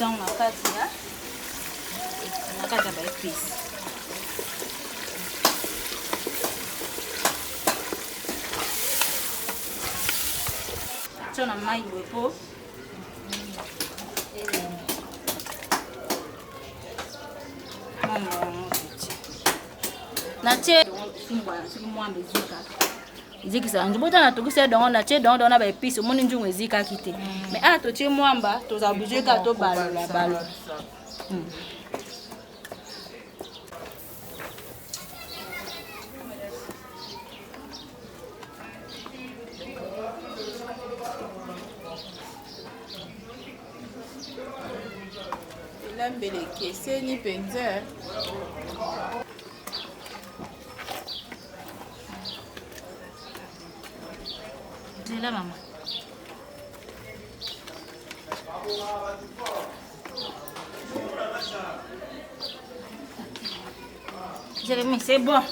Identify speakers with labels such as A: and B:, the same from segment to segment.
A: tiens na kati ya ba épices. Tiens na mai wepo. Na tie fungwa siku mbezika. Ziki sa njibota na tukise dongo na tie dongo na ba épices moni njungu ezika kite. Mais to tie mwamba to za obligé ka to balola balo.
B: Mbele kese ni penza.
A: Dila mama. Jérémy, c'est bon.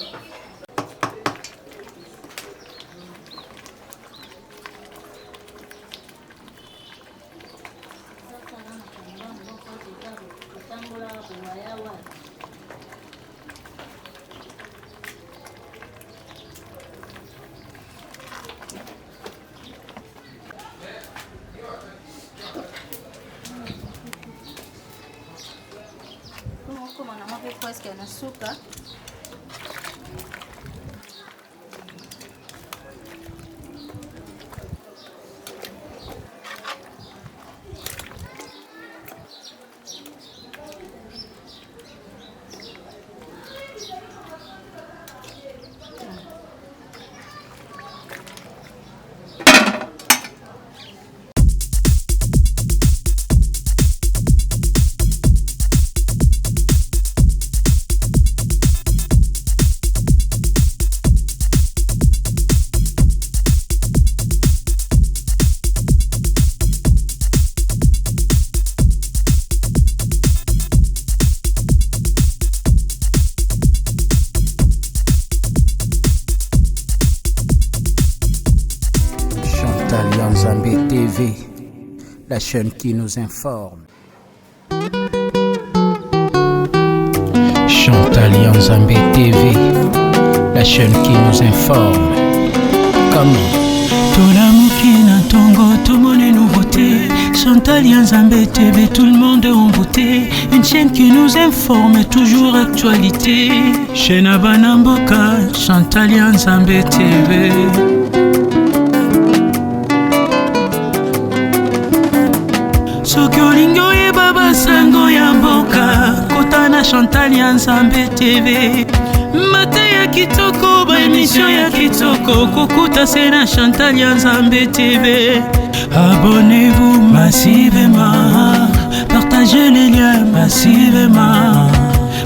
A: Presque na suka
C: Nzambe TV, la chaîne qui nous informe. Chantal Nzambe TV, la chaîne qui nous informe. Comment?
D: Tolamuki na tongo, tout le monde est nouveauté. Chantal Nzambe TV, tout le monde est en beauté. Une chaîne qui nous informe, toujours actualité. Chaîne Abanamboka, Chantal Nzambe TV. Soki olingo ye baba sango ya mboka kota na Chantal Nzambe TV. Mate ya kitoko ba émission ya kitoko kokuta se na Chantal Nzambe TV. Abonnez-vous massivement, partagez les liens massivement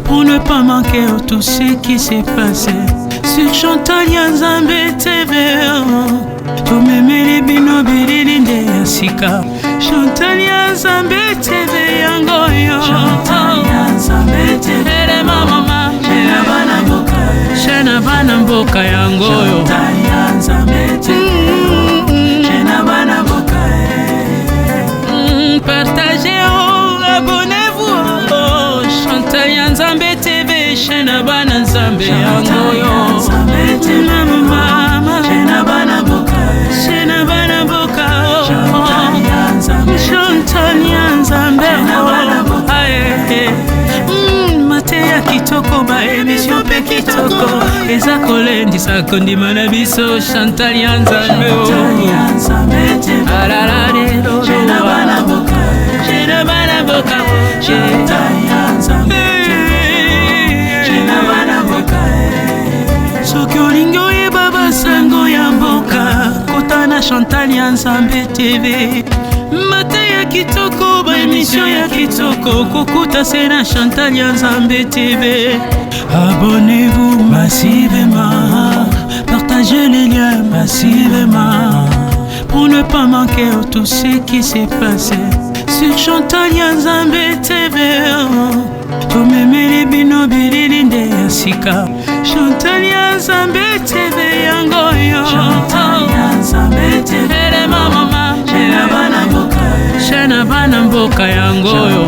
D: pour ne pas manquer tout ce qui s'est passé sur Chantal Nzambe TV. Tumemele bino bilinde ya sika Chantal Nzambe TV yango yo. Chantal Nzambe TV mama Shena bana mboka Shena bana mboka yango yo. Chantal Nzambe TV Shena bana mboka partagez abonnez-vous Chantal Nzambe TV Shena bana Nzambe yango yo. Mama Shena bana mboka Shena bana mboka Chantal Nzambe mate ya kitoko ba émission pe kitoko eza kolendisa kondima na biso Chantal Nzambe alala lelo Shena bana mboka Shena bana mboka Chantal Nzambe Shena bana mboka. Soki olingo ye baba sango ya mboka kota na Chantal Nzambe TV. Mate ya kitoko ba émission ya kitoko kokuta se na Chantal Nzambe TV. Abonnez-vous massivement, partagez les liens massivement pour ne pas manquer tout ce qui s'est passé sur Chantal Nzambe TV. Tumemele bino bilinde ya sika Chantal Nzambe TV yango yo. Chantal Nzambe TV mama Shena bana mboka Shena bana mboka yango yo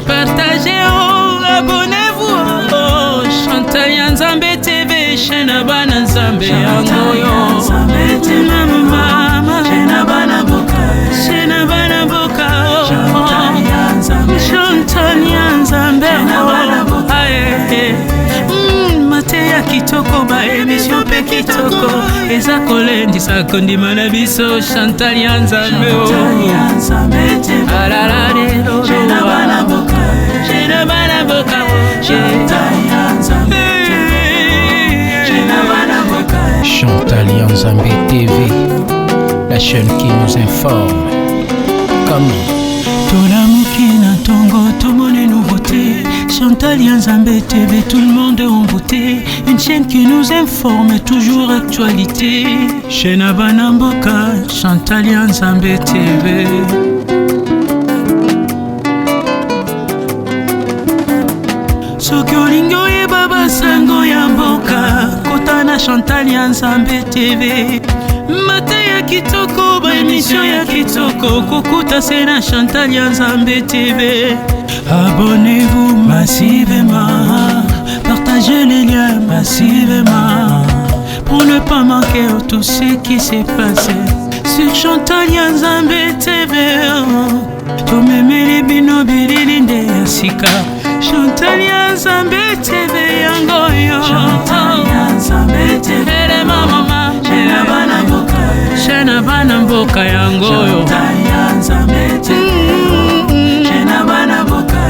D: partagez, oh, abonnez-vous, oh, Chantal Nzambe TV, Shena bana Nzambe yango yo mama, Shena bana mboka, oh, Chantal Nzambe, oh, aye, mateya kitoko ba emission pe kitoko eza kolendisa kondima na biso Chantal Nzambe, oh, alala lelo Shena bana mboka,
C: Chantal Nzambe TV, la chaîne qui nous informe. Comment
D: Tolamuki na tongo, tout le monde est nouveauté. Chantal Nzambe TV, tout le monde est en beauté. Une chaîne qui nous informe, toujours actualité. Shena bana mboka, Chantal Nzambe TV. Soki olingi oyeba basango ya mboka, kota na Chantal Nzambe TV. Mateya kitoko, ba émission ya kitoko, kokuta se na Chantal Nzambe TV. Abonnez-vous massivement, partagez les liens massivement, pour ne pas manquer tout ce qui s'est passé sur Chantal Nzambe TV. Tomemeli bino bililinde ya sika Chantal Nzambe TV yango yo Chantal Nzambe TV mama Shena bana mboka yango yo Chantal Nzambe TV Shena bana mboka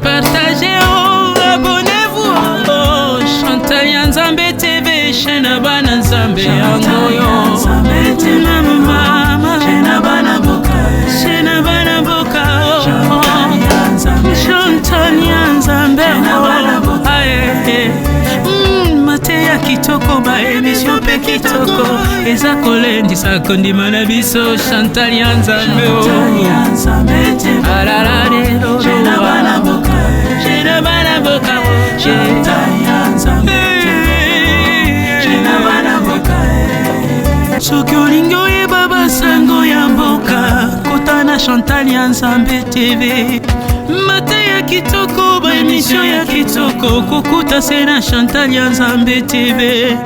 D: partagez, oh, abonnez-vous, oh, Chantal Nzambe TV Shena bana Nzambe yango yo mama Shena bana mboka, oh, Chantal Nzambe, oh, aye, mateya kitoko ba émission pe kitoko eza kolendisa kondima na biso Chantal Nzambe, oh, alala lelo Shena bana mboka, soki olingi oyeba basango ya mboka, kota na Chantal Nzambe TV. Mateya kitoko, ba émission ya kitoko, kokuta se na Chantal Nzambe TV.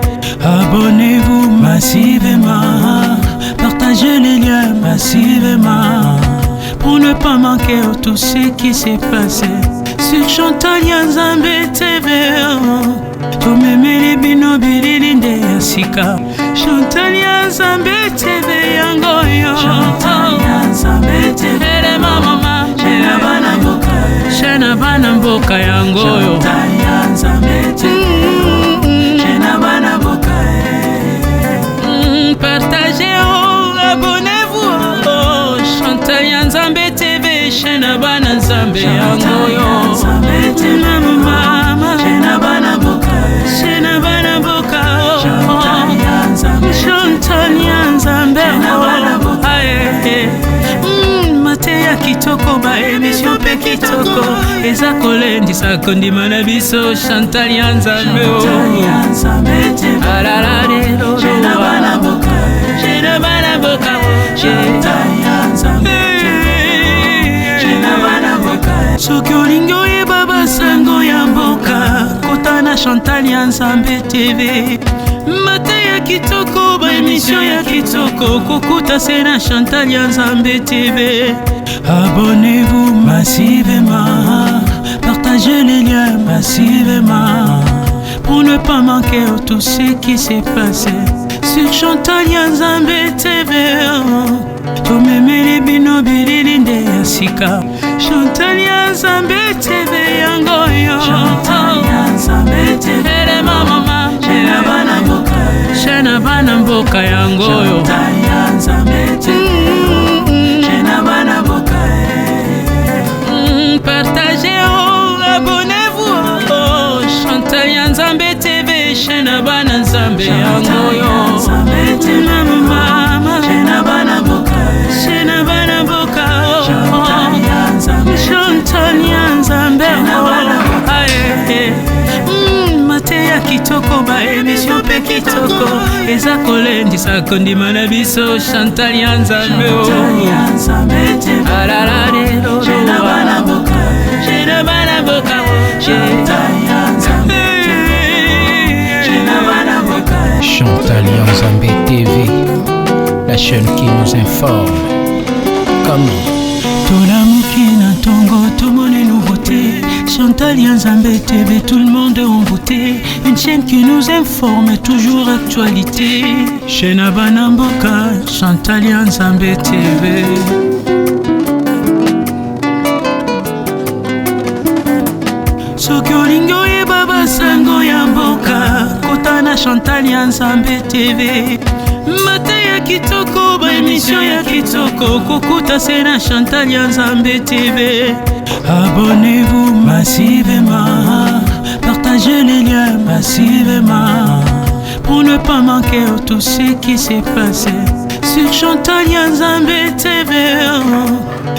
D: Abonnez-vous massivement, partagez les liens massivement, pour ne pas manquer tout ce qui s'est passé sur Chantal Nzambe TV. Tomemeli bino bililinde ya sika Chantal Nzambe TV yango yo Chantal Nzambe TV mama Shena bana mboka yango yo Chantal Nzambe TV Shena bana mboka partagez, oh, abonnez-vous, oh, Chantal Nzambe TV Shena bana Nzambe yango yo mama Shena bana mboka, oh, Chantal Nzambe, oh, aye, mateya kitoko ba émission pe kitoko eza kolendisa kondima na biso Chantal Nzambe, oh, alala lelo Shena bana mboka, soki olingi oyeba basango ya mboka, kota na Chantal Nzambe TV. Mateya kitoko, ba émission ya kitoko, kokuta se na Chantal Nzambe TV. Abonnez-vous massivement, partagez les liens massivement, pour ne pas manquer tout ce qui s'est passé sur Chantal Nzambe TV. Tomemeli bino bililinde ya sika Chantal Nzambe TV yango yo Chantal Nzambe TV mama Shena bana mboka yango yo Chantal Nzambe TV Shena bana mboka partagez, oh, abonnez-vous, oh, Chantal Nzambe TV Shena bana Nzambe yango yo mama Shena bana mboka, oh, Chantal Nzambe, oh, aye, mateya kitoko ba émission pe kitoko eza kolendisa kondima na biso Chantal ya Nzambe alala lelo jena bana boka
C: Chantal ya Nzambe TV, la chaîne qui nous informe. Comment
D: Tolamuki na tongo, tout le monde est nouveauté. Chantal ya Nzambe TV, tout le monde est en beauté. Une chaîne qui nous informe, toujours actualité. Chaîne Banamboka, Chantal ya Nzambe TV. Soki olingo ye baba sango ya mboka, kota na Chantal ya Nzambe TV. Mate ya kitoko, ba émission ya kitoko, kokuta se na Chantal ya Nzambe TV. Abonnez-vous massivement, partagez les liens massivement, pour ne pas manquer tout ce qui s'est passé sur Chantal ya Nzambe TV.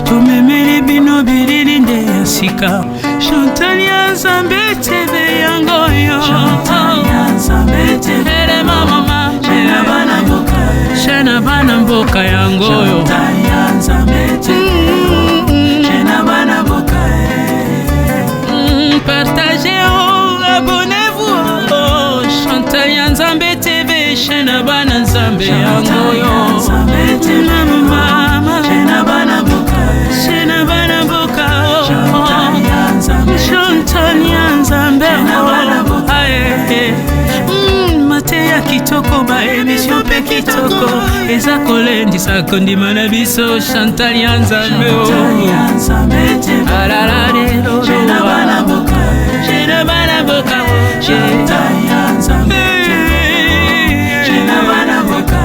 D: Tumemeli bino bililinde ya sika, Chantal ya Nzambe TV yangoyo. Chantal ya Nzambe TV mama, shena bana mboka, shena bana mboka yangoyo. Chantal ya Nzambe TV, shena bana mboka. Partagez, abonnez-vous, Chantal ya Nzambe TV, shena bana Nzambe yangoyo. Mama, shena bana mboka, shena bana mboka. Chantal ya Nzambe mate ya kitoko, ba émission pe kitoko eza kolendisa kondima na biso Chantal ya Nzambe alala lelo jena bana mboka, jena bana mboka. Chantal ya Nzambe jena bana mboka,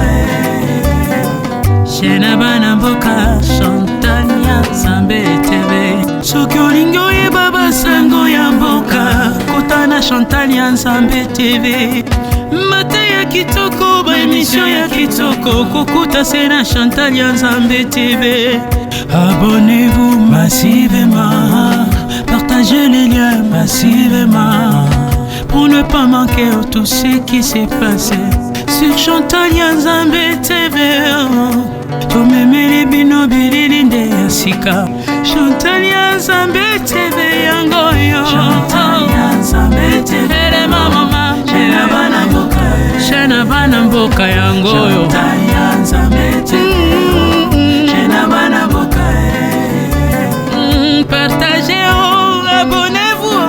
D: jena bana mboka. Chantal ya Nzambe TV. Soki olingo ye baba sango ya mboka, kota na Chantal ya Nzambe TV. Mate ya kitoko, ba émission ya kitoko, kokuta se na Chantal ya Nzambe TV. Abonnez-vous massivement, partagez les liens massivement, pour ne pas manquer tout ce qui s'est passé sur Chantal ya Nzambe TV. Tumemeli bino bililinde ya sika, Chantal ya Nzambe TV yangoyo. Chantal ya Nzambe TV mama, shena bana mboka, shena bana mboka yangoyo. Chantal ya Nzambe TV, shena bana mboka. Partagez, abonnez-vous,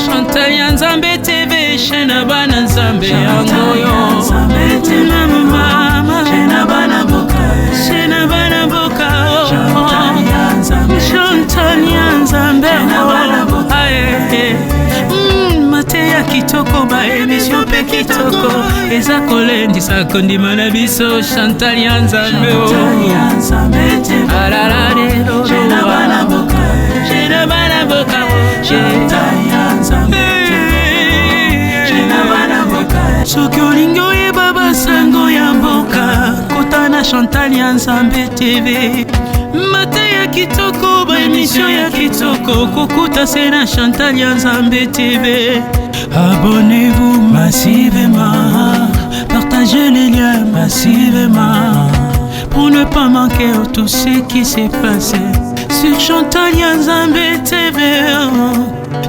D: Chantal ya Nzambe TV, shena bana Nzambe yangoyo. Mama, shena bana mboka, shena bana mboka. Chantal ya Nzambe mate ya kitoko, ba émission pe kitoko eza kolendisa kondima na biso Chantal ya Nzambe alala lelo jena bana mboka, jena bana mboka. Chantal ya Nzambe jena bana mboka. Soki olingo ye baba sango ya mboka, kota na Chantal ya Nzambe TV. Mate ya kitoko, ba émission ya kitoko, kokuta se na Chantal ya Nzambe TV. Abonnez-vous massivement, partagez les liens massivement, pour ne pas manquer tout ce qui s'est passé sur Chantal ya Nzambe TV.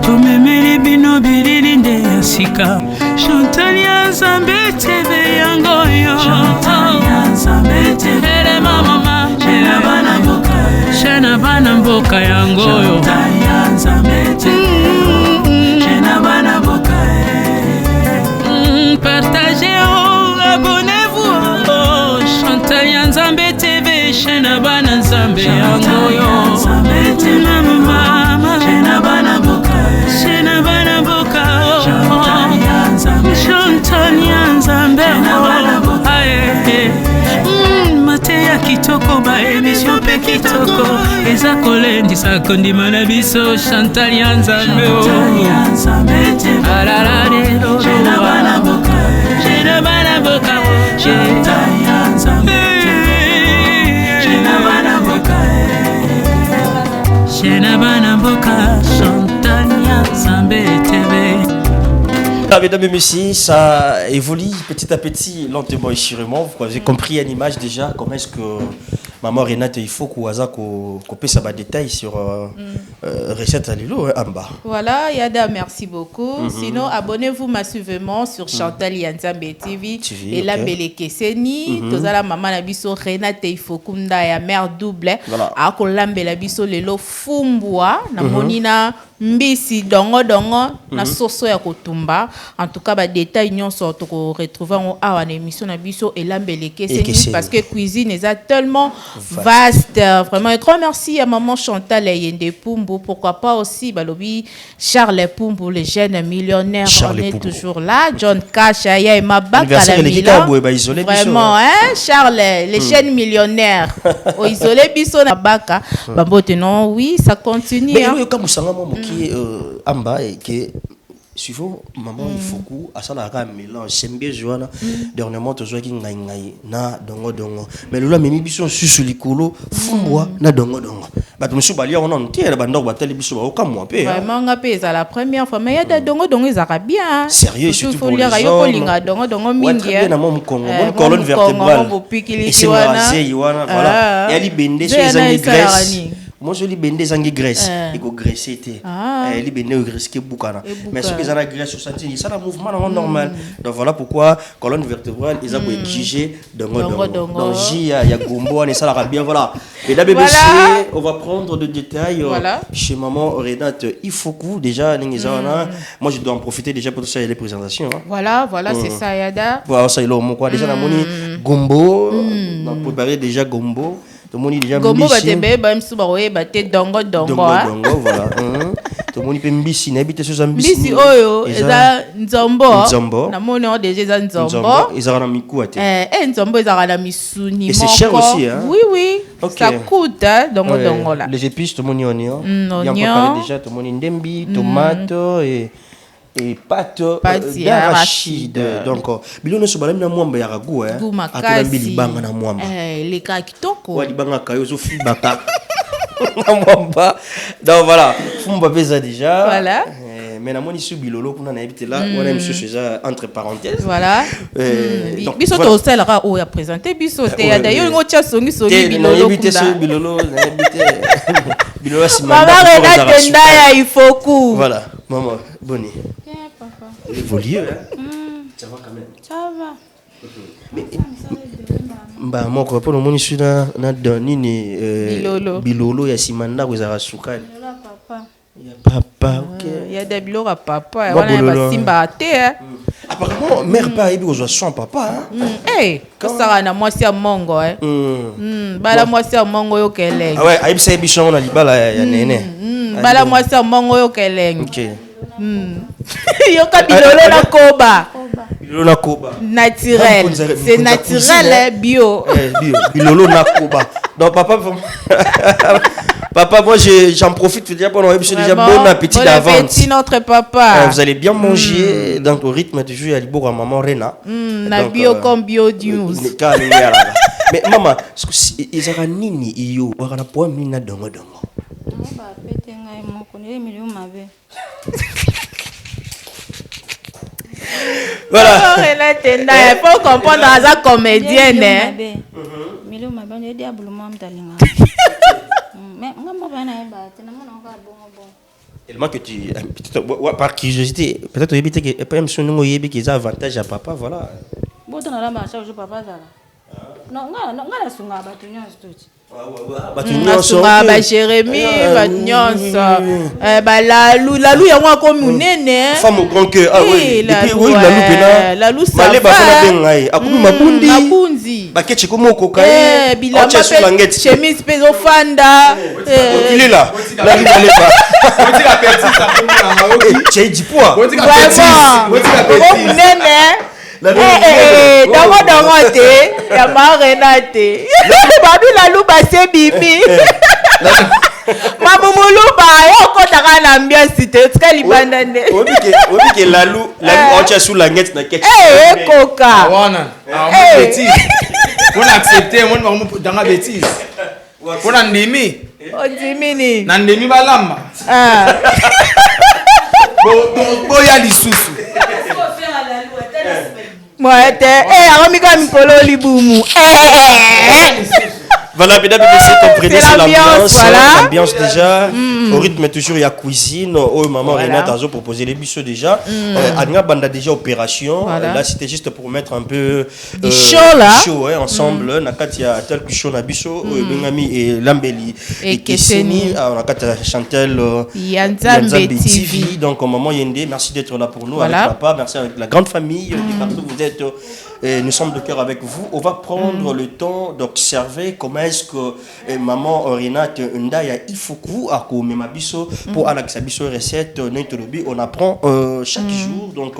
D: Tumemeli bino bililinde ya sika, Chantal ya Nzambe TV yangoyo. Chantal ya Nzambe TV mama, shena bana mboka, shena bana mboka yangoyo. Chantal ya Nzambe TV, shena bana mboka. Partagez, abonnez-vous, Chantal ya Nzambe TV, shena bana Nzambe yangoyo. Mama, shena bana mboka, shena bana mboka. Chantal ya Nzambe mate ya kitoko, ba émission pe kitoko eza kolendisa kondima na biso Chantal ya Nzambe alala lelo jena bana mboka, jena bana mboka. Chantal ya Nzambe jena bana mboka, jena bana mboka. Chantal ya Nzambe TV.
E: Mesdames et messieurs, ça évolue petit à petit, lentement et sûrement. Vous avez compris une image déjà. Comment est-ce que maman Renate, il faut qu'on paie ça détail sur recette à l'îlot en bas.
B: Voilà, Yada, merci beaucoup. Sinon, abonnez-vous massivement sur Chantal Yanzambe TV et la belle Keseni. Tozala maman la biso Renate, il faut qu'on ya mère double. A ko lambe la biso lelo fumbwa na monina mbisi dongo na soso ya kotumba. En tout cas, ba détail nyonso to ko retrouver en awa na émission na biso et la belle Keseni parce que cuisine est tellement vaste. Vraiment, un grand merci à maman Chantal Yende Pumbu. Pourquoi pas aussi Balobi Charles Pumbu, le jeune millionnaire. On est toujours là. John Cash, Aya et Mabaka la Milan. Vraiment, hein, Charles, les jeunes millionnaires. Au isolé biso na Baka. Babote non, oui, ça continue.
E: Mais il y a comme ça qui est en bas et qui suivant maman il faut que à ça la mélange c'est bien joana dernièrement tu vois qui ngai na dongo mais le là même biso sur likolo fumbwa na dongo bah tu me souviens on en tire ba ndoko ba tele biso ba comme moi peu
B: vraiment ngapé ça la première fois mais il y a des dongo ils arabes bien
E: sérieux surtout pour les
B: hommes dongo mingi
E: très bien na mon Congo mon colonne vertébrale et c'est rasé wana voilà il y a li bende sur les Grèce. Moi je lis bende zangi Grèce et go Grèce était li bende Grèce qui boukana mais ce que ça la Grèce sur senti ça la mouvement normal donc voilà pourquoi colonne vertébrale ils ont exigé donc J il y a gombo et ça la bien voilà et là bébé on va prendre des détails chez maman Renate il faut que déjà moi je dois en profiter déjà pour ça les présentations
B: voilà c'est ça Yada
E: voilà ça il a quoi déjà la moni gombo on a préparé déjà gombo tout le monde déjà
B: gombo batebe ba msu ba oye bate dongo
E: voilà tout le monde peut mbisi na habite sur mbisi
B: oyo eza nzombo na moni on déjà eza nzombo
E: ezara na miku ate
B: nzombo ezara na misuni
E: et c'est cher aussi hein
B: oui ça coûte dongo là
E: les épices tout le monde oignon il y a encore déjà tout le monde ndembi tomate et pâte d'arachide donc bilono so balami na mwamba ya ragu akolambi libanga na mwamba
B: les ka kitoko
E: wa libanga kayo zo fibaka na mwamba donc voilà fumba pesa déjà
B: voilà
E: mais na moni su bilolo kuna na habite là on aime ce ça entre parenthèses
B: voilà donc biso to sel ra o ya présenter biso te ya d'ailleurs ngo tia songi bilolo
E: habite ce bilolo na habite bilolo
B: simama maman Renate ndaya ifoku
E: voilà maman boni
B: papa
E: évolue hein ça va quand même
B: ça va
E: mais bah moko pour le moni su na nini bilolo ya simanda ko za sukali
B: papa
E: ya papa OK
B: il y a des biloko à papa wana ba simba te
E: apparemment mère pas ibi ozwa son papa
B: quand ça na moi c'est mongo bala moi c'est mongo yo keleng
E: ouais aibi sa ibi son na libala ya nene
B: bala moi c'est mongo yo keleng OK yo ka bilolo na koba
E: bilolo na koba
B: naturel c'est naturel bio
E: bilolo na koba donc papa moi j'en profite déjà pendant l'émission déjà bon appétit d'avance. Bon appétit
B: notre papa.
E: Vous allez bien manger dans le rythme de jeu à Liboura maman Rena.
B: Na bio comme bio news.
E: Mais maman, ils ont nini iyo, wana poa mina dongo.
A: Ba pete ngai moko ne milieu mabe.
B: Voilà. Renate ndaya, il faut comprendre à comédienne hein.
A: Milieu mabe on est diablement mtalinga. Mais moi pas na ba tena mona on va bon.
E: Tellement que tu par curiosité, peut-être éviter que pas même son yebi qui a avantage à papa voilà.
A: Bon dans la marche je papa ça. Non ngala sunga ba tunyo stuti.
B: Ba Jérémy ba nyonso ba lalu yango ko munene
E: femme au grand cœur ah oui depuis oui lalu pena
B: lalu ça
E: malé ba fala bengai akumi
B: mabundi
E: ba keche ko moko kai
B: bilamba chemise peso fanda
E: il est là lalu malé ba on dit la petite ça peut na maoki chez du poids
B: on dit la petite munene dongo te ya Renate babi lalu base bibi mamumuluba yo kotaka na ambiance te tika libanda nde
E: obi ke lalu on tient sous la ngette na ketchup
B: koka
F: wana bêtise on accepter on dans la bêtise on ndimi
B: ondimini
F: na ndimi balamba boya lisusu
B: Moi, Aromika Mikolo Liboumou.
E: Voilà, mesdames et messieurs, comprenez, c'est l'ambiance.
B: Voilà.
E: L'ambiance déjà. Au rythme, toujours, il y a cuisine. Oh, maman Renate a proposé les bisous déjà. Adna Banda déjà opération.
B: Voilà.
E: Là, c'était juste pour mettre un peu
B: du chaud là.
E: Chaud, hein, ensemble. Nakati a tel que chaud na biso. Bengami et Lambeli.
B: Et Kesseni.
E: Nakati Chantel.
B: Yanzambe TV.
E: Donc, maman Yende, merci d'être là pour nous.
B: Voilà.
E: Avec papa. Merci avec la grande famille. Partout vous êtes. Nous sommes de cœur avec vous. On va prendre le temps d'observer comment est-ce que maman Renate Ndaya Ifoku a commis ma biso pour Alex Abiso recette on apprend chaque jour donc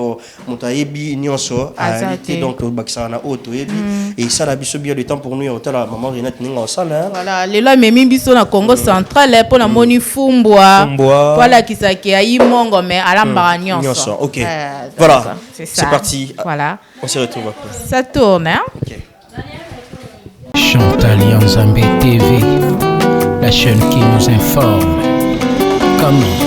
E: montaebi nyonso arrêté donc bakisana auto et ça la biso bien le temps pour nous hôtel la maman Renate ninga sala.
B: Voilà, les lois memi biso na Congo central pour la moni fumbwa voilà qui ça qui a imongo mais à la nyonso.
E: OK. Voilà.
B: C'est
E: parti.
B: Voilà.
E: On se retrouve après.
B: Ça tourne hein.
E: OK.
C: Chantal Yanzambe TV, la chaîne qui nous informe. Comment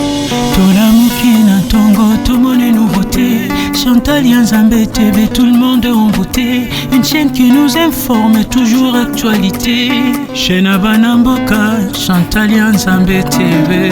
D: Tolamuki na tongo, tout le monde est nouveauté. Chantal Yanzambe TV, tout le monde est en beauté. Une chaîne qui nous informe, toujours actualité. Chaîne Abanamboka, Chantal Yanzambe TV.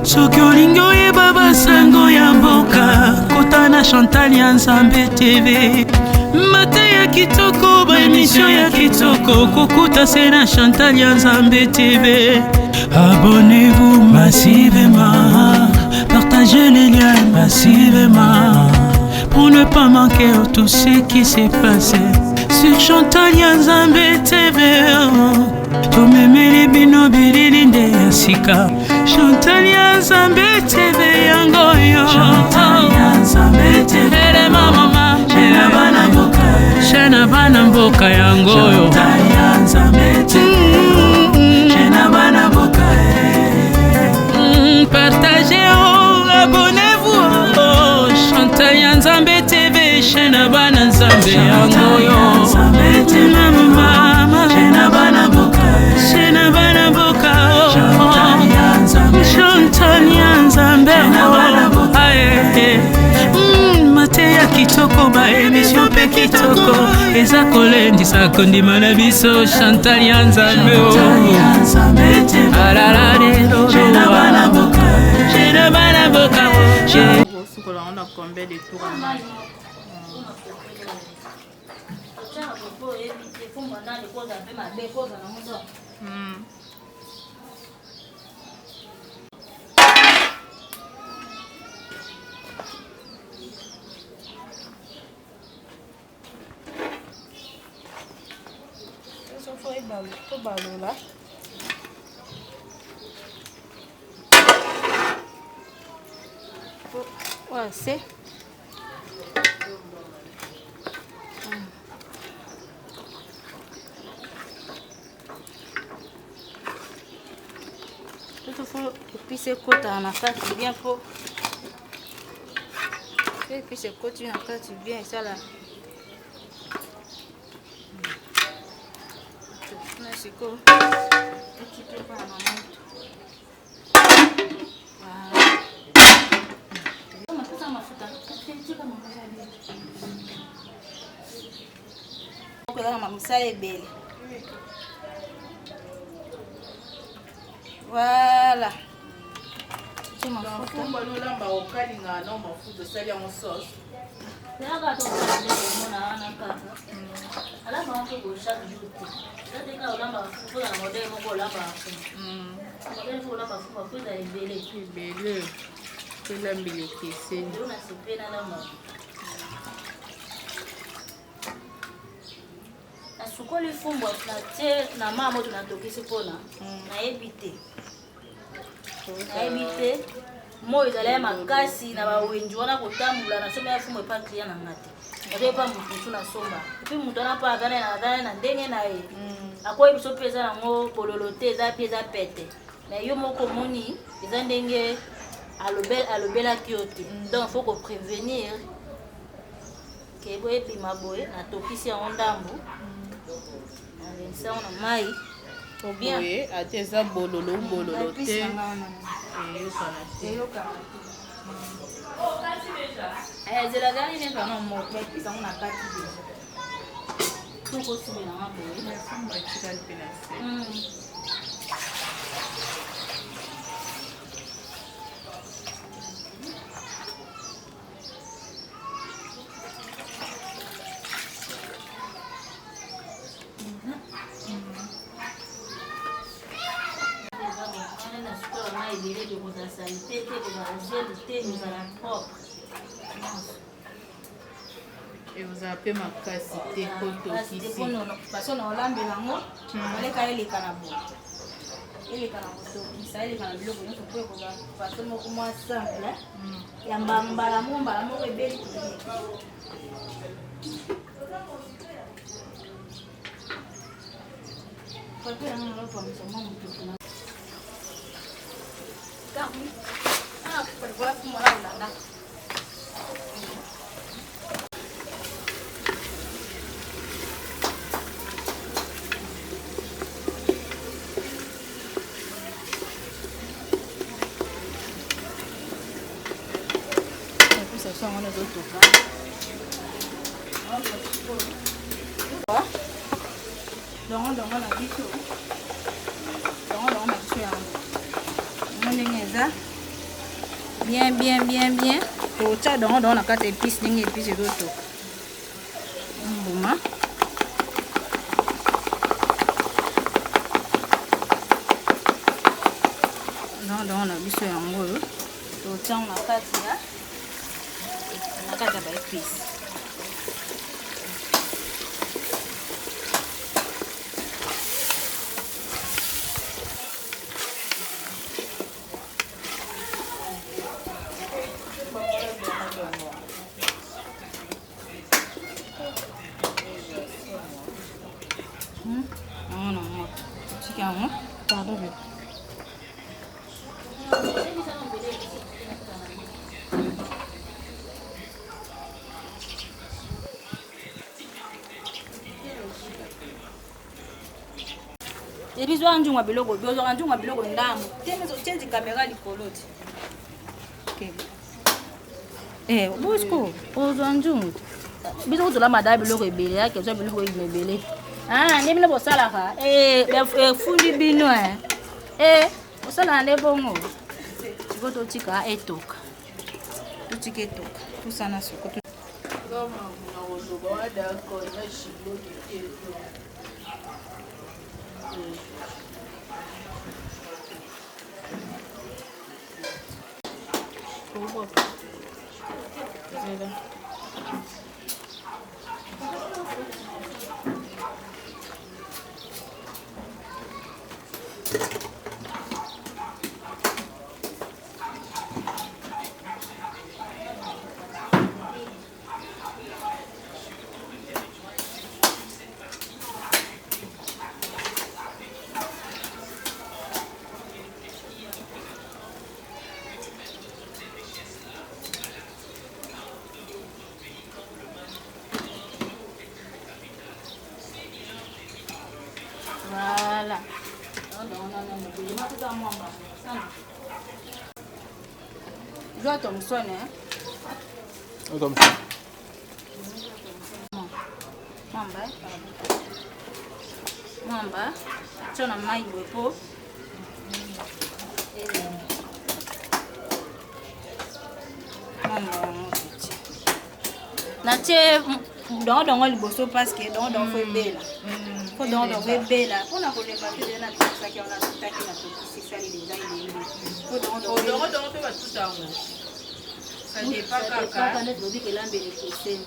D: Soki olingo ye baba sango ya mboka kota na Chantal Yanzambe TV. Mate ya kitoko ba émission ya kitoko kokuta se na Chantal Yanzambe TV. Abonnez-vous massivement, partagez les liens massivement pour ne pas manquer tout ce qui s'est passé sur Chantal Yanzambe TV. Tumemeli bino bililinde ya sika Chantal Yanzambe TV yangoyo. Chantal Yanzambe TV mama Shena bana mboka Shena bana mboka yangoyo. Chantal Yanzambe TV Shena bana mboka partagez abonnez-vous Chantal Yanzambe TV Shena bana nzambe yangoyo. Mama Shena bana mboka Shena bana mboka Chantal Yanzambe mate ya kitoko ba émission pe kitoko eza kolendisa kondima na biso Chantal Yanzambe alala lelo Shena bana mboka Shena bana mboka.
B: On a combien de tours à manger?
A: Ouais, c'est tout faut épicer côté en affaire bien pour épicer côté en affaire bien ça là. C'est quoi? Tu peux pas maman. Voilà. Tu m'en fous. Sukoli fumbo na mama tunatokisi pona na ebite mo ezala makasi na bawenji wana kotambula na somo ya fumbo epa client na ngate ate pa mutu na somba puis mutu na pa agana na ndenge na ye akoyi biso pe eza nango bololote eza pe eza pete mais yo moko moni eza ndenge alobelaki yo te donc faut ko prévenir ke boye bima boye na tokisi yango ndambo ça on a mai bien
B: ate eza bololo te
A: zela gani ne kana mo pe pisa una kati deja tuko sibe na hapo ile famba chicken pinase
B: Et vous avez ma cassité koto ici.
A: Parce qu'on a l'ambi nango, ale ka ele kana bo. Ele kana boto, isa ele kana biloko nyonso po ko ba façon moko mwa simple. Ya mbala mo ebeli ko. Kwa hiyo ndio kwa msomo mtu na. Kama kwa kumala ndanda. Dongo na biso. Dongo na biso yango. Monengeza. Bien. To cha dongo na kata épice ndenge épice doto. Mbuma. Dongo na biso yango. To cha na kata ya. Na kata ba épice. Ebizo anjunga biloko byozo anjunga biloko ndamu temezo change camera likoloti okay bosko ozo anjunga bizo to la mada biloko ebele yake zo biloko ebele ndemi no bosala ka fundi bino osala ne bongo tikoto tika etoka tutike etoka tusana soko
B: kama unaondoka wada kwa shibo yetu.
A: Voilà. Joa Thompson, Mwamba. Chona mai wepo. Na che dongo liboso parce que dongo foi bela. Faut dongo foi bela. On a collé ma fille na ça qui on a tout à qui na tout c'est ça les design. Faut dongo fait pas tout ça. Ça n'est pas kaka. Quand on dit que l'ambele c'est.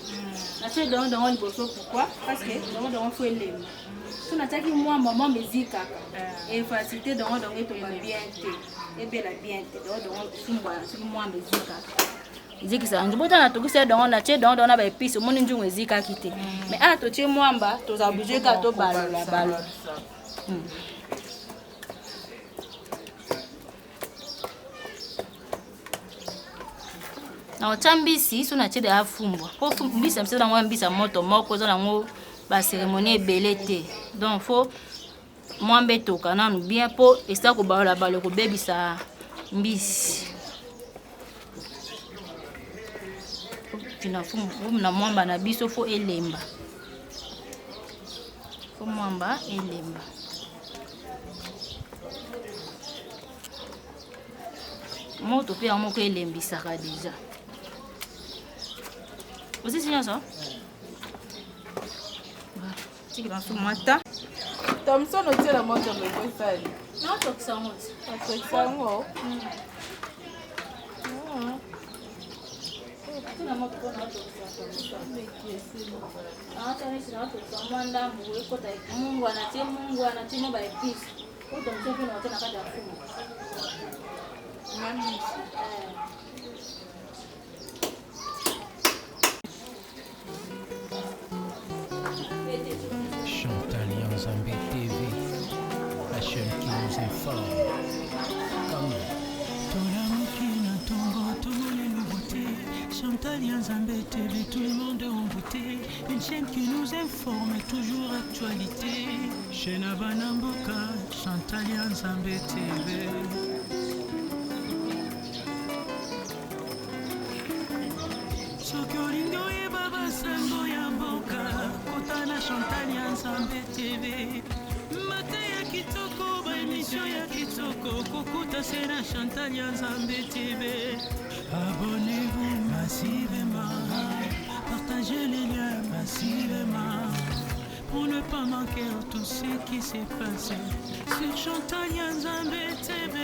A: Na che dongo liboso pourquoi? Parce que dongo foi lema. So na taki moi maman musique et facilité dongo et bien té. Et bela bien té. Dongo fumba sur moi musique. Ziki sa njibota na tokise dongo na che dongo na ba épice moni njungu ezika kite mais a to che mwamba to za obligé ka to balola balo na otambisi so na che de afumbwa po mbisa mse na ngwa mbisa moto moko zo na ngo ba cérémonie ebele te donc faut mwambe toka na bien po esa ko balola balo ko bebisa mbisi tina fumu na mwamba na biso fo elemba. Fo mwamba elemba. Moto pe moko elembisaka déjà. Vous êtes sûr ça? Tu vas sur mata.
B: Thompson au tient la moto de Gossali.
A: Non, toi que ça monte.
B: Toi que ça monte.
A: Tu n'as pas de ça. Ah, tu as dit ça, tu as demandé à vous écouter. Mungu anatie mo ba épice. Ou donc tu peux noter na kata fumu.
B: Même
C: Chantal Yanzambé TV, la chaîne qui nous informe. Comme
D: Chantal Yanzambé TV, tout le monde est envoûté. Une chaîne qui nous informe, toujours actualité. Chaîne Abanamboka, Chantal Yanzambé TV. Sokolingo e baba sango ya mboka, kotana Chantal Yanzambé TV. Mate ya kitoko, ba émission ya kitoko, kokuta sena Chantal Yanzambé TV. Abonnez-vous massivement, partagez les liens massivement, pour ne pas manquer tout ce qui s'est passé sur Chantal Yanzambé TV.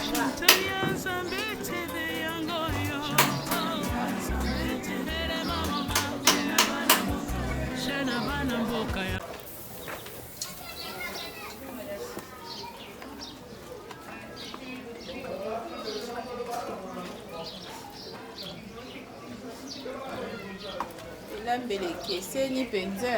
D: Chantal Yanzambé TV yangoyo. Yanzambé TV le mama, Shena Banamboka ya.
B: Elambelekeseni penza.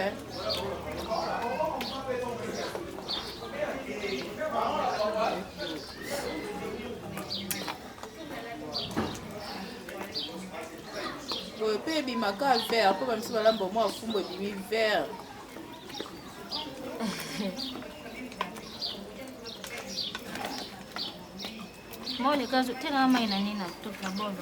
B: Boye pe ebimaka vert mpo bamiso balamba mwa fumbo ebimi vert.
A: Moi les gars, tu as mai na nina tout la bonne.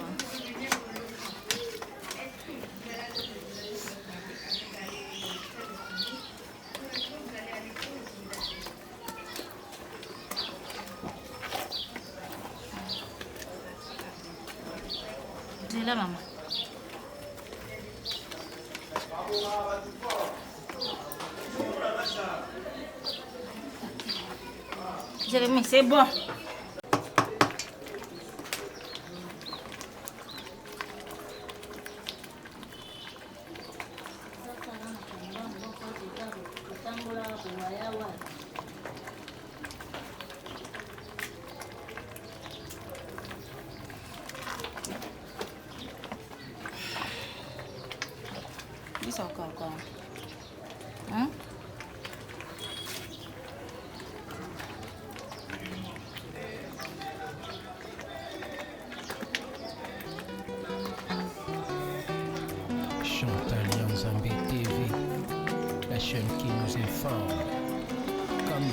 A: C'est là maman. Jérémy, c'est bon. Bisa kau.
C: Chantal Yanzambé TV, la chaîne qui nous informe. Comme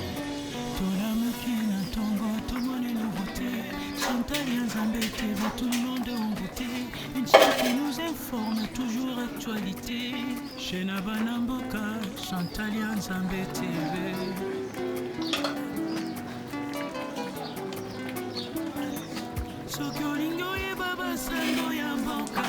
D: Chantal Yanzambé TV, tout le monde est envoûté. Une chaîne qui nous informe, toujours actualité. Chaîne Abanamboka, Chantal Yanzambé TV. Sokolingo e baba sango ya mboka,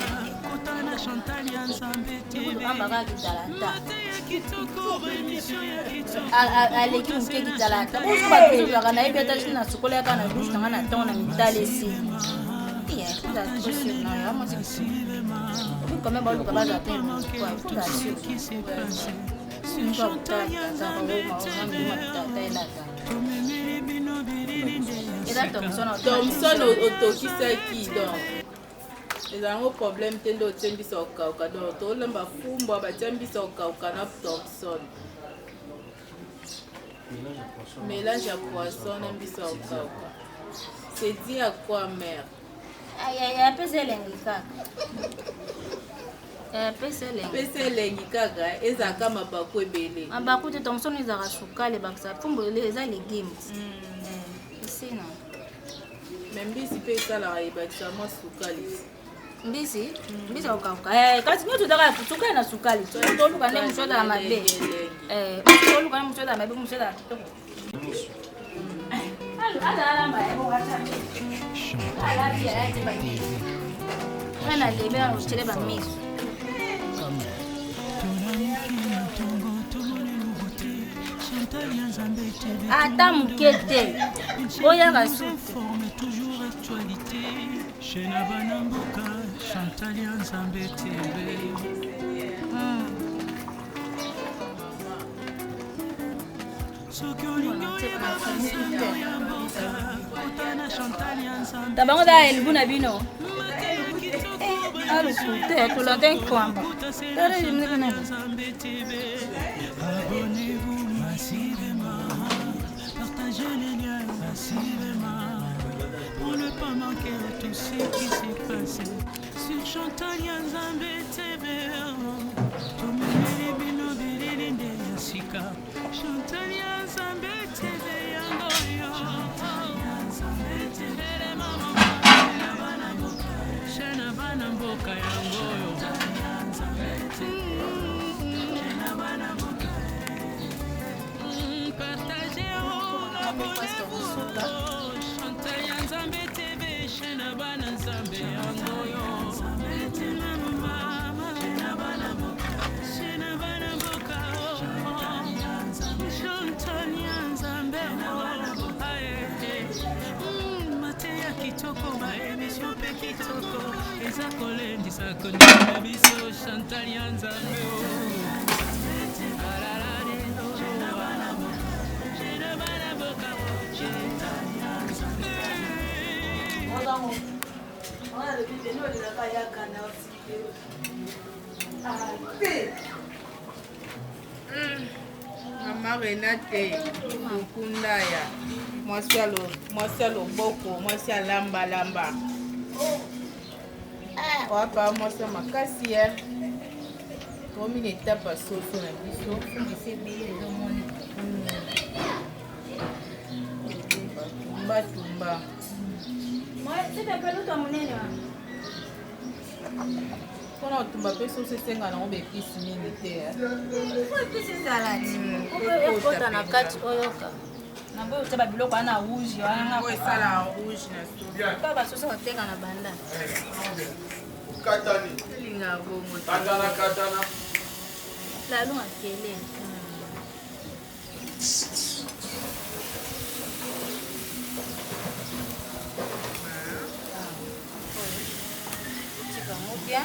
D: kotana Chantal Yanzambé TV. Mate ya kitoko, ba émission ya kitoko.
A: Aleki mke kitalata. Usuba kuzaka na ibe tashi na sukola yaka na douche na ngana tona mitale si. Iya, kuda toshi na ya mo si. Kama ba luka baza pe kwa kuda shi. Chantal Yanzambé TV.
B: Thompson otokisaki donc ezango problème te nde otiembisa okauka donc tolemba fumbwa batiambisa okauka na Thompson mélange ya poisson na mbisa okauka c'est dit à quoi mère
A: apesa elengi kaka
B: pesa elengi kaka ezalaka mabaku ebele
A: mabaku te Thompson ezalaka sukale bakisa fumbu eza legumes esina
B: mbisi pe esalaka ebakisa mwa sukali.
A: Mbisi okauka. Kasi nyoto taka sukali na sukali. Toluka ne mushoda ya mabe. Toluka ne mushoda ya mabe mushoda ya kitoko. Ala mba ya wacha. Ala bia ya tiba. Wana lebe na uchele ba miso. Ata mukete. Oya kasu. Tabango da elbu na bino. Alu kute to la den kwamba. Tare jimne kana.
D: Abonnez-vous massivement, partagez les liens massivement pour ne pas manquer tout ce qui s'est passé sur Chantal Nzambe TV. Chantal Nzambe TV yangoyo. Shana bana mboka yangoyo. Partagez, abonnez-vous. Chantal Nzambe TV, Shana bana Nzambe yangoyo. Kitoko ba emission pe kitoko eza kolendisa konima biso Chantal Nzambe
B: Mama Renate Mukundaya mwasi ya loboko mwasi ya lamba wapa mwasi ya makasi ya tomi na etapa soso na biso tumba mpona kotumba mpe soso esenga nango baepisi mingi te
A: Ekota na kati oyoka. Nambo uteba biloko ana rouge wana
B: ngo esala rouge na soupe
A: Baba soso oteka na banda.
F: Katani.
B: linga bongo
F: Katana.
A: La lunga kele. Tika mopia.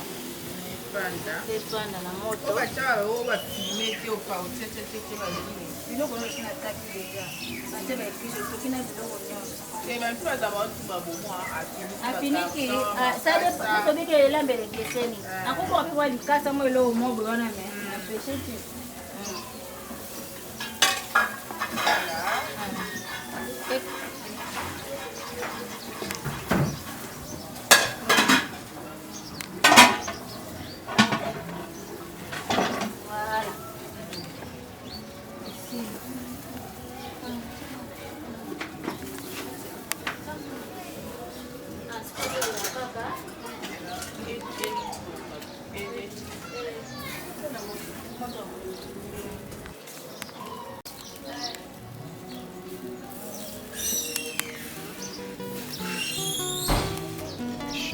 A: Panda na moto.
B: Bafilme te opautetete bazini
A: biloko nyonso na taki deja ate baepiso soki na biloko nyonso
B: bampi baza batuba bomwa
A: afiniki tobike elambele ekeseni akokoka mpe wa likasa mo eloko mobo wana me na peshe te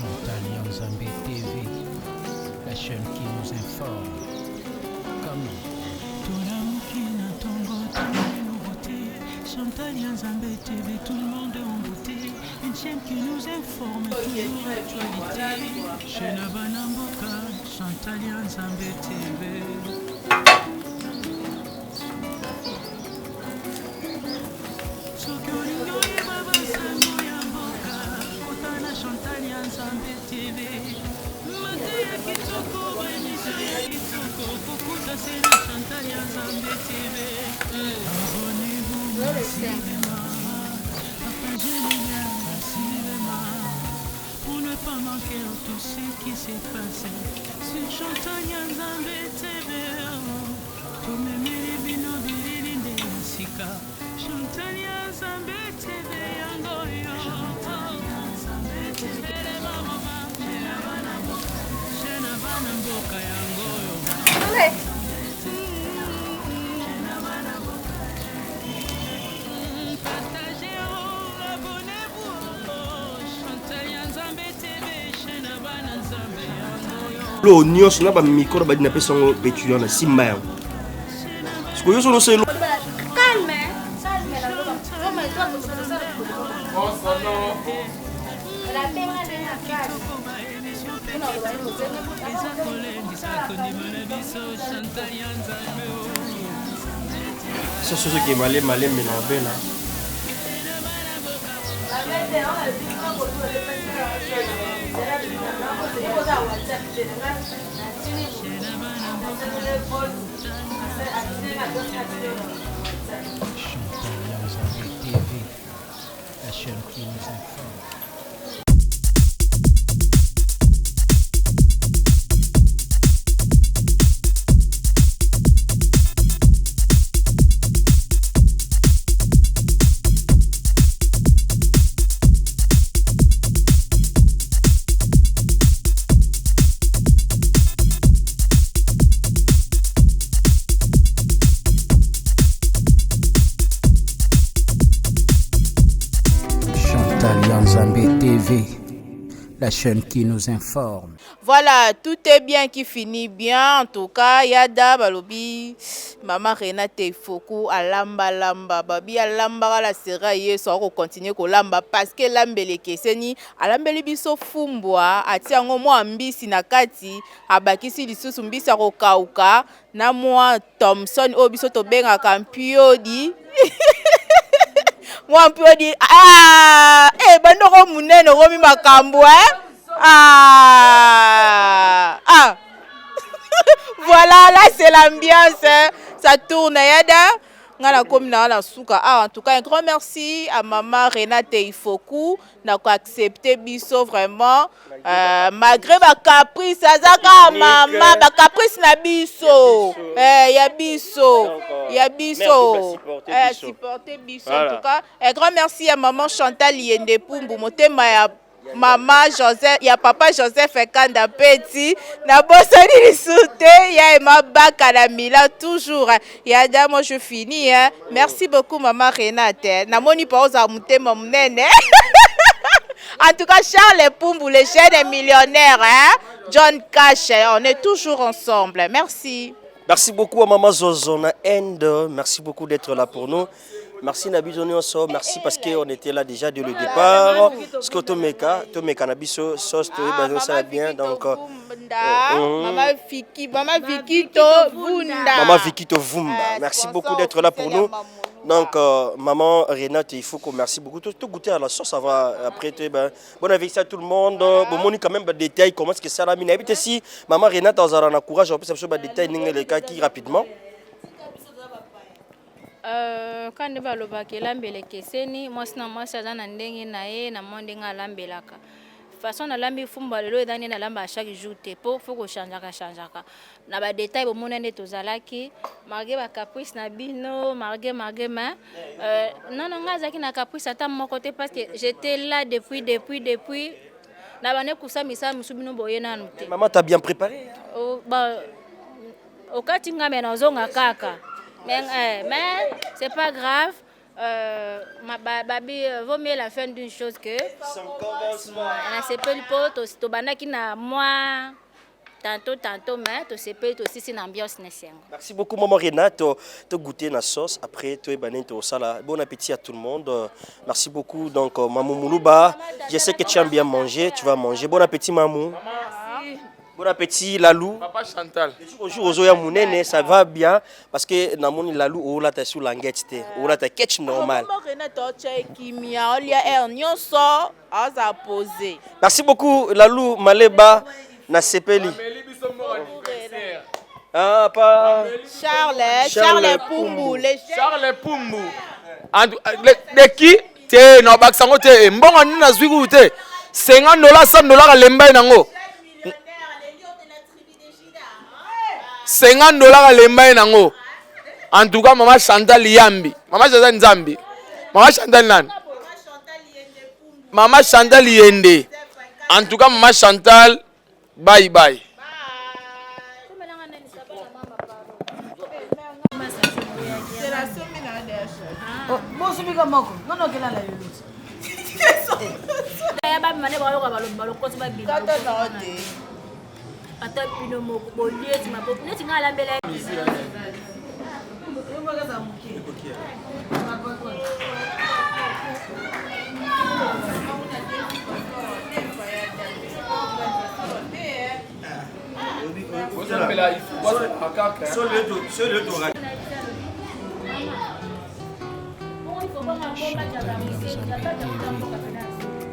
C: Chantal Nzambe TV, la chaîne qui nous informe. Comment?
D: Chantal Nzambe TV, tout le monde en beauté, une chaîne qui nous informe toujours l'actualité. Chez Nabanamboka, Chantal Nzambe TV. Chantal Nzambe TV, Matea Kitoko, émission ya Kitoko, Kukuta Sena Chantal Nzambe TV. Abonnez-vous massivement, partagez les liens massivement, pour ne pas manquer tout ce qui s'est passé sur Chantal Nzambe TV. Tumemiri bino bilili nde sika, Chantal Nzambe TV yangoyo.
E: Lo nyos na ba micro ba dina pesa ngo betu na simba yango. Siko yo solo selo.
A: Calme. Calme la roba. Roma toi tu peux ça.
F: Oh sono.
A: La tenga de la casa.
E: Ça c'est ce qui malé mais non bela.
C: La chaîne qui nous informe. TV, la chaîne qui nous informe.
B: Voilà, tout est bien qui finit bien. En tout cas, Yada Balobi, Maman Renate Foku, Alamba Lamba, Babi Alamba la sera hier, ça va continuer ko lamba parce que l'ambele keseni, alambeli biso fumbwa, atiango mo ambisi nakati, abakisi lisusu mbisa ko kauka, na moi Thompson obiso to benga kampiodi. Moi peut dire bandoko munene romi makambo voilà, là c'est l'ambiance, ça tourne yada ngana comme na souka. En tout cas un grand merci à maman Renate Ifoku n'a accepté biso vraiment malgré ma caprice azaka maman ba caprice na biso ya biso supporter biso. En tout cas un grand merci à maman Chantal Yende Pumbu motema ya Maman Joseph, il y a papa Joseph Kanda Petit, na bosani lisute, il y a ma baka la mila toujours. Il y a moi je finis hein. Merci beaucoup maman Renate. Na moni pa oza mutema munene. En tout cas Charles Pumbu le jeune millionnaire hein. John Cash, on est toujours ensemble. Merci.
E: Merci beaucoup à maman Zozona End. Merci beaucoup d'être là pour nous. Merci Nabizoni Oso, merci parce qu'on était là déjà dès le départ. Ce que Tomeka Nabiso sauce ça bien donc
B: Maman Vicky to Vumba.
E: Merci beaucoup d'être là pour nous. Donc maman Renate, il faut qu'on merci beaucoup. Tout goûter à la sauce avant après bon avec ça tout le monde. Bon moni quand même des détails comment est-ce que ça la mine habite ici. Maman Renate a courage on peut savoir des détails les cas qui rapidement.
G: Quand on va le lambele keseni moi sina moi ça na ndenge na ye na monde nga lambelaka façon na lambi fumba lelo edani na lamba chaque jour te pour faut ko changeaka na ba détail bo monene tozalaki marge ba caprice na bino marge ma non nga zaki na caprice ata mon côté parce que j'étais là depuis na bane kusa misa musubino boye na nute.
E: Maman t'as bien préparé
G: au katinga mena zonga kaka. Mais c'est pas grave. Babi vaut mieux la fin d'une chose que c'est pas le pot to banaki na moi tantôt mais to c'est pas aussi une ambiance nécessaire.
E: Merci beaucoup maman Renate to goûter na sauce après to banin to sala. Bon appétit à tout le monde. Merci beaucoup donc maman Moulouba, je sais que tu aimes bien manger, tu vas manger. Bon appétit maman. Bon appétit Lalou.
F: Papa Chantal.
E: Bonjour Ozoya Mounene, ça va bien parce que namoni Lalou ou la ta sur languette té ou la ta catch normal. Merci beaucoup Lalou Maleba na sepeli. Ah pas
B: Charles Pumbu,
F: Charles Pumbu. De qui te na baksango te mbongo ni na zwigu te. $50 $100 lemba nango. $50 lemba nango. En tout cas maman Chantal Yambi. Maman Chantal Nzambi. Maman Chantal nan. Maman Chantal Yende. En tout cas maman Chantal bye.
A: subika moko. Non okela la yolo. Ya ba mane ba yoka baloko ba bina.
B: Kata na ote.
A: Ata pino moko bolieti mabopo. Neti ngala mbele.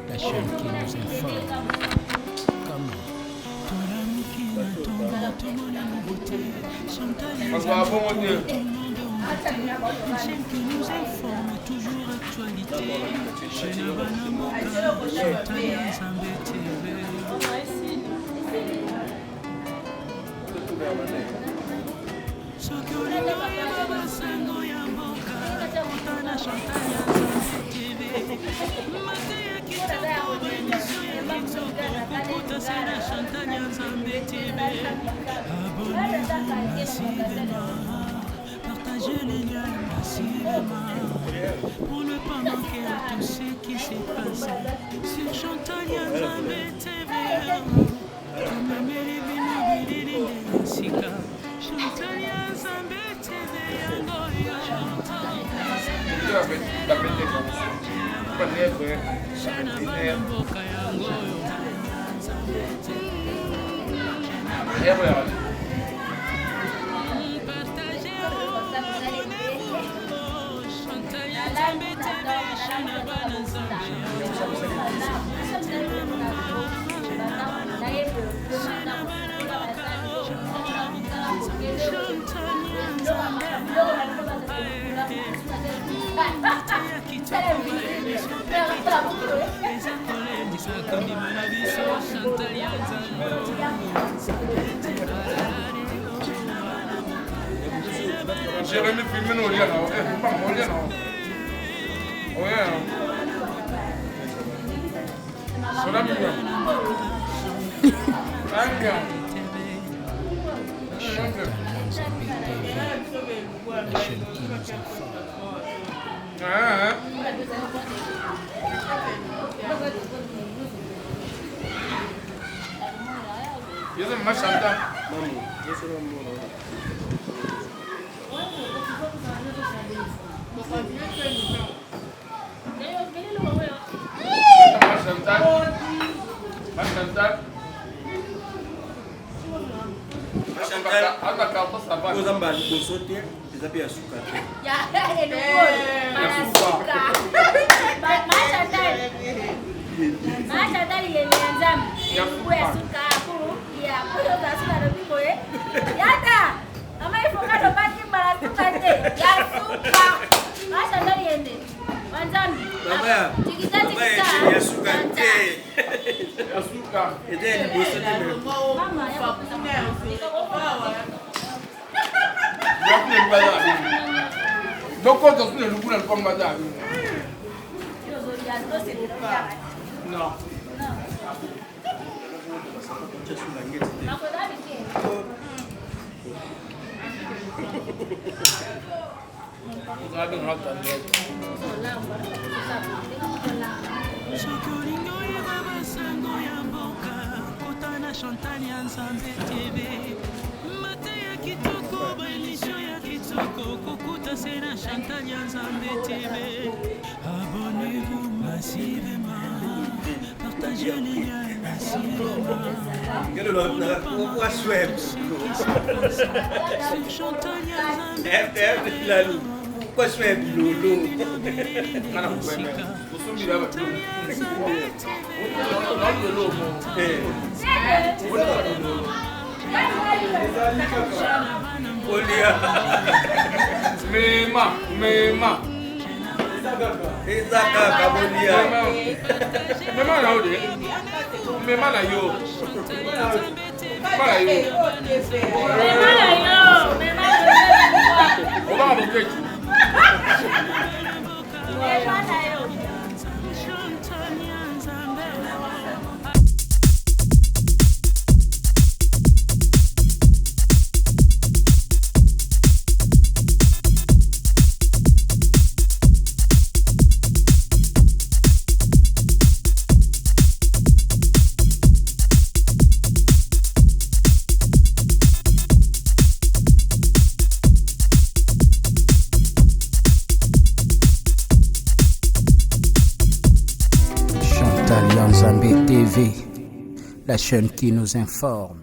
C: La chaîne qui nous informe.
D: Chaîne qui nous informe, toujours actualité. Partagez les liens massivement pour ne pas manquer à tout ce qui s'est passé sur Chantal Nzambe TV. Comme Mary Bini Sika Chantal Nzambe TV Yangoya.
F: Jérémy filmé nos liens, non? Pas mon lien, non? Ouais. Son ami,
C: La chaîne qui nous informe.
F: Yo soy más santa. Donc quand on le goût comme madame. Non.
D: Chantal Nzambe TV Mate ya kitoko ba émission ya kitoko kokuta c'est na Chantal Nzambe TV. Abonnez-vous massivement, partagez les liens massivement.
E: Pourquoi Sweb
D: Sur Chantal Nzambe
E: pourquoi Sweb Lolo
F: Mema.
E: Ezaka Bolia.
F: Mema na ode. Mema na yo. Mema na yo. Oba bokechi. Mema na yo.
C: TV, la chaîne qui nous informe.